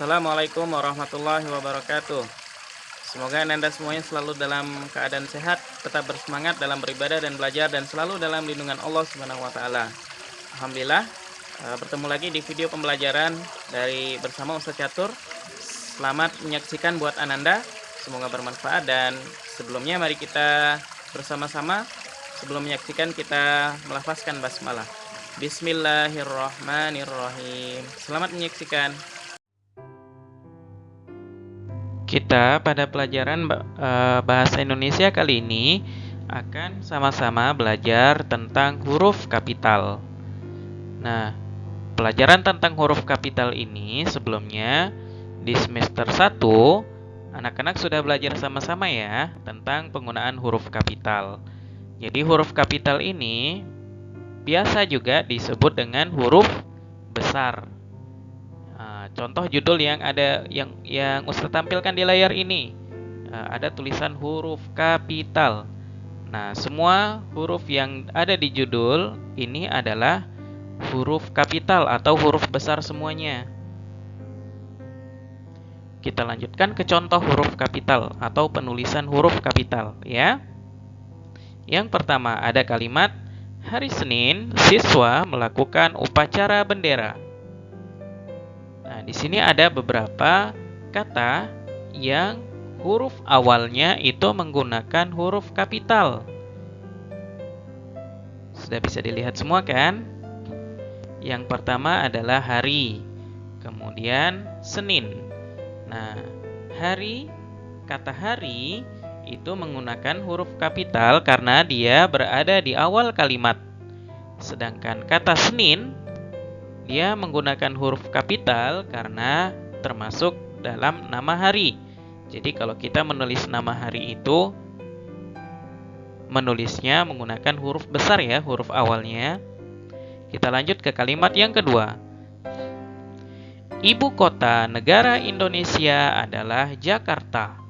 Assalamualaikum warahmatullahi wabarakatuh. Semoga Anda semuanya selalu dalam keadaan sehat, tetap bersemangat dalam beribadah dan belajar, dan selalu dalam lindungan Allah Subhanahu wa Ta'ala. Alhamdulillah, bertemu lagi di video pembelajaran dari bersama Ustaz Catur. Selamat menyaksikan buat Ananda, semoga bermanfaat. Dan sebelumnya mari kita bersama-sama, sebelum menyaksikan, kita melafazkan basmalah. Bismillahirrahmanirrahim. Selamat menyaksikan. Kita pada pelajaran bahasa Indonesia kali ini akan sama-sama belajar tentang huruf kapital. Nah, pelajaran tentang huruf kapital ini sebelumnya di semester 1 anak-anak sudah belajar sama-sama ya tentang penggunaan huruf kapital. Jadi huruf kapital ini biasa juga disebut dengan huruf besar. Contoh judul yang ada yang Ustaz tampilkan di layar ini, ada tulisan huruf kapital. Nah, semua huruf yang ada di judul ini adalah huruf kapital atau huruf besar semuanya. Kita lanjutkan ke contoh huruf kapital atau penulisan huruf kapital ya. Yang pertama ada kalimat hari Senin siswa melakukan upacara bendera. Nah, di sini ada beberapa kata yang huruf awalnya itu menggunakan huruf kapital. Sudah bisa dilihat semua kan? Yang pertama adalah hari, kemudian Senin. Nah, kata hari itu menggunakan huruf kapital karena dia berada di awal kalimat. Sedangkan kata Senin dia menggunakan huruf kapital karena termasuk dalam nama hari. Jadi kalau kita menulis nama hari itu menulisnya menggunakan huruf besar ya, huruf awalnya. Kita lanjut ke kalimat yang kedua. Ibu kota negara Indonesia adalah Jakarta.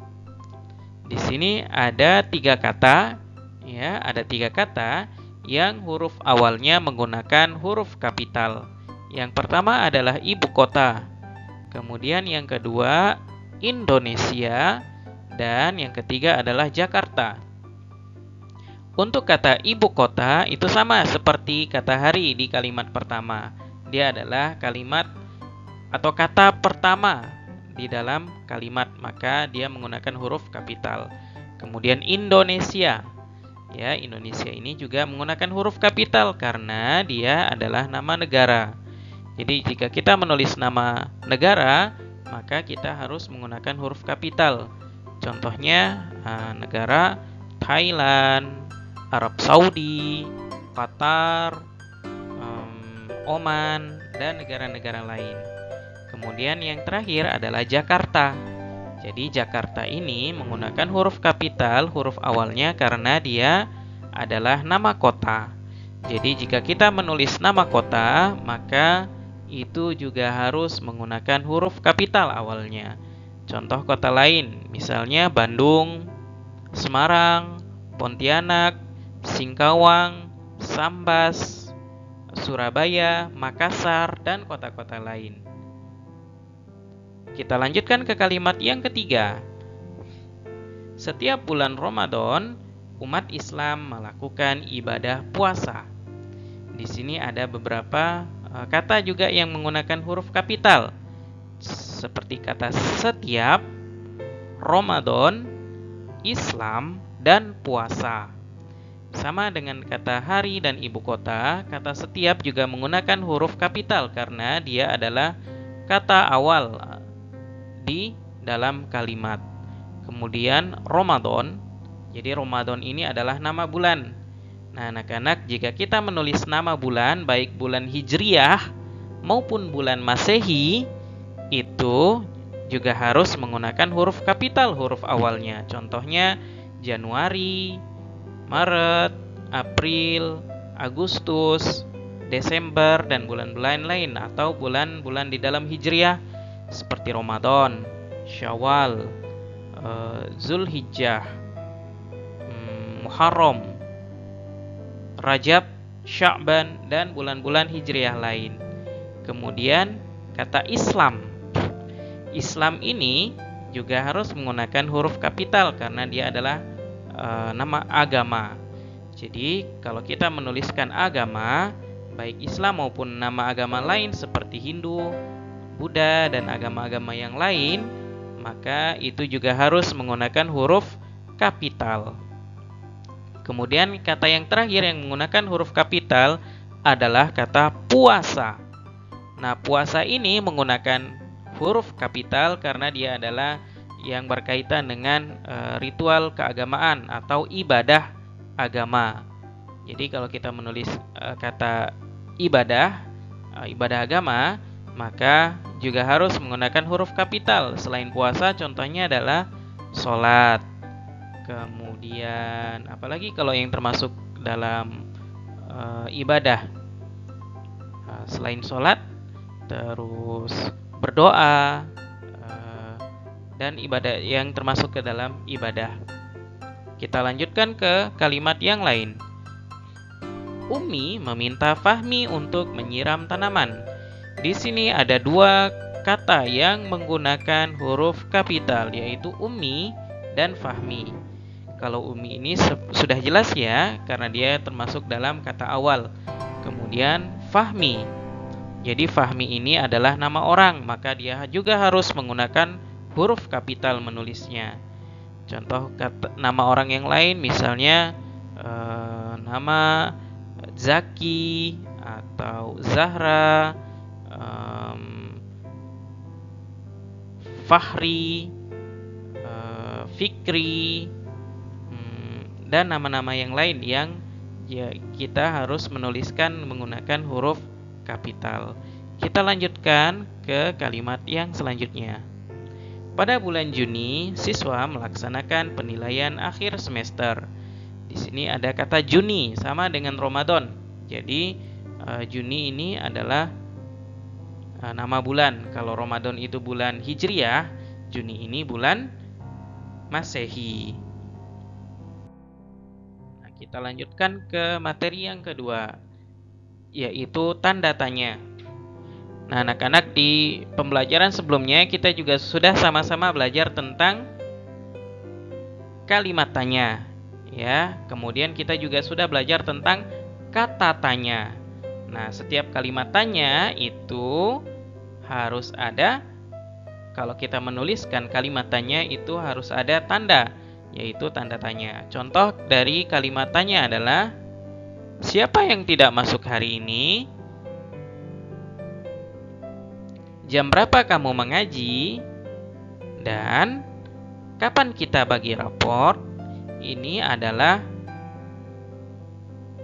Di sini ada 3 kata ya, ada 3 kata yang huruf awalnya menggunakan huruf kapital. Yang pertama adalah ibu kota, kemudian yang kedua Indonesia, dan yang ketiga adalah Jakarta. Untuk kata ibu kota itu sama seperti kata hari di kalimat pertama. Dia adalah kalimat atau kata pertama di dalam kalimat, maka dia menggunakan huruf kapital. Kemudian Indonesia. Ya, Indonesia ini juga menggunakan huruf kapital karena dia adalah nama negara. Jadi jika kita menulis nama negara, maka kita harus menggunakan huruf kapital. Contohnya negara Thailand, Arab Saudi, Qatar, Oman, dan negara-negara lain. Kemudian yang terakhir adalah Jakarta. Jadi Jakarta ini menggunakan huruf kapital, huruf awalnya karena dia adalah nama kota. Jadi jika kita menulis nama kota, maka itu juga harus menggunakan huruf kapital awalnya. Contoh kota lain, misalnya Bandung, Semarang, Pontianak, Singkawang, Sambas, Surabaya, Makassar, dan kota-kota lain. Kita lanjutkan ke kalimat yang ketiga. Setiap bulan Ramadan, umat Islam melakukan ibadah puasa. Di sini ada beberapa kata juga yang menggunakan huruf kapital, seperti kata setiap, Ramadan, Islam, dan puasa. Sama dengan kata hari dan ibu kota, kata setiap juga menggunakan huruf kapital karena dia adalah kata awal di dalam kalimat. Kemudian Ramadan, jadi Ramadan ini adalah nama bulan. Nah, anak-anak, jika kita menulis nama bulan, baik bulan Hijriah maupun bulan Masehi, itu juga harus menggunakan huruf kapital, huruf awalnya. Contohnya Januari, Maret, April, Agustus, Desember, dan bulan-bulan lain atau bulan-bulan di dalam Hijriah seperti Ramadan, Syawal, Zulhijjah, Muharram, Rajab, Sya'ban, dan bulan-bulan Hijriah lain. Kemudian kata Islam. Islam ini juga harus menggunakan huruf kapital karena dia adalah nama agama. Jadi kalau kita menuliskan agama, baik Islam maupun nama agama lain seperti Hindu, Buddha, dan agama-agama yang lain, maka itu juga harus menggunakan huruf kapital. Kemudian kata yang terakhir yang menggunakan huruf kapital adalah kata puasa. Nah, puasa ini menggunakan huruf kapital karena dia adalah yang berkaitan dengan ritual keagamaan atau ibadah agama. Jadi kalau kita menulis kata ibadah agama, maka juga harus menggunakan huruf kapital. Selain puasa, contohnya adalah sholat. Kemudian apalagi kalau yang termasuk dalam ibadah, selain sholat, terus berdoa, dan ibadah yang termasuk ke dalam ibadah. Kita lanjutkan ke kalimat yang lain. Umi meminta Fahmi untuk menyiram tanaman. Di sini ada dua kata yang menggunakan huruf kapital, yaitu Umi dan Fahmi. Kalau Umi ini sudah jelas ya, karena dia termasuk dalam kata awal. Kemudian Fahmi. Jadi Fahmi ini adalah nama orang, maka dia juga harus menggunakan huruf kapital menulisnya. Contoh nama orang yang lain, misalnya nama Zaki atau Zahra, Fahri, Fikri, dan nama-nama yang lain yang kita harus menuliskan menggunakan huruf kapital. Kita lanjutkan ke kalimat yang selanjutnya. Pada bulan Juni, siswa melaksanakan penilaian akhir semester. Di sini ada kata Juni sama dengan Ramadan. Jadi Juni ini adalah nama bulan. Kalau Ramadan itu bulan Hijriah, Juni ini bulan Masehi. Nah, kita lanjutkan ke materi yang kedua, yaitu tanda tanya. Nah, anak-anak, di pembelajaran sebelumnya kita juga sudah sama-sama belajar tentang kalimat tanya, ya. Kemudian kita juga sudah belajar tentang kata tanya. Nah, setiap kalimat tanya itu harus ada, kalau kita menuliskan kalimat tanya itu harus ada tanda, yaitu tanda tanya. Contoh dari kalimat tanya adalah, siapa yang tidak masuk hari ini? Jam berapa kamu mengaji? Dan kapan kita bagi rapor? Ini adalah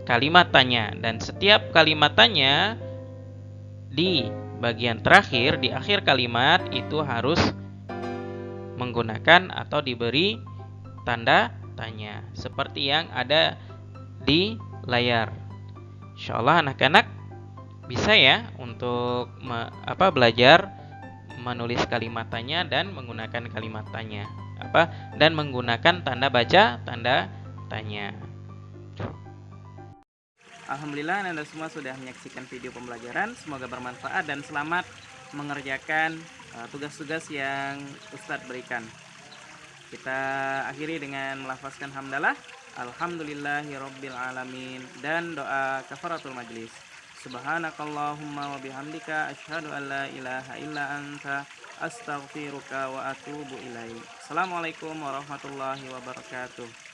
kalimat tanya, dan setiap kalimat tanya di bagian terakhir, di akhir kalimat itu harus menggunakan atau diberi tanda tanya seperti yang ada di layar. Insyaallah anak-anak bisa ya untuk belajar menulis kalimat tanya dan menggunakan kalimat tanya dan menggunakan tanda baca, tanda tanya. Alhamdulillah Anda semua sudah menyaksikan video pembelajaran. Semoga bermanfaat dan selamat mengerjakan tugas-tugas yang Ustadz berikan. Kita akhiri dengan melafazkan hamdalah, alhamdulillahirabbil alamin, dan doa kafaratul majlis. Subhanakallahumma wa bihamdika asyhadu an la ilaha illa anta astaghfiruka wa atubu ilaik. Assalamualaikum warahmatullahi wabarakatuh.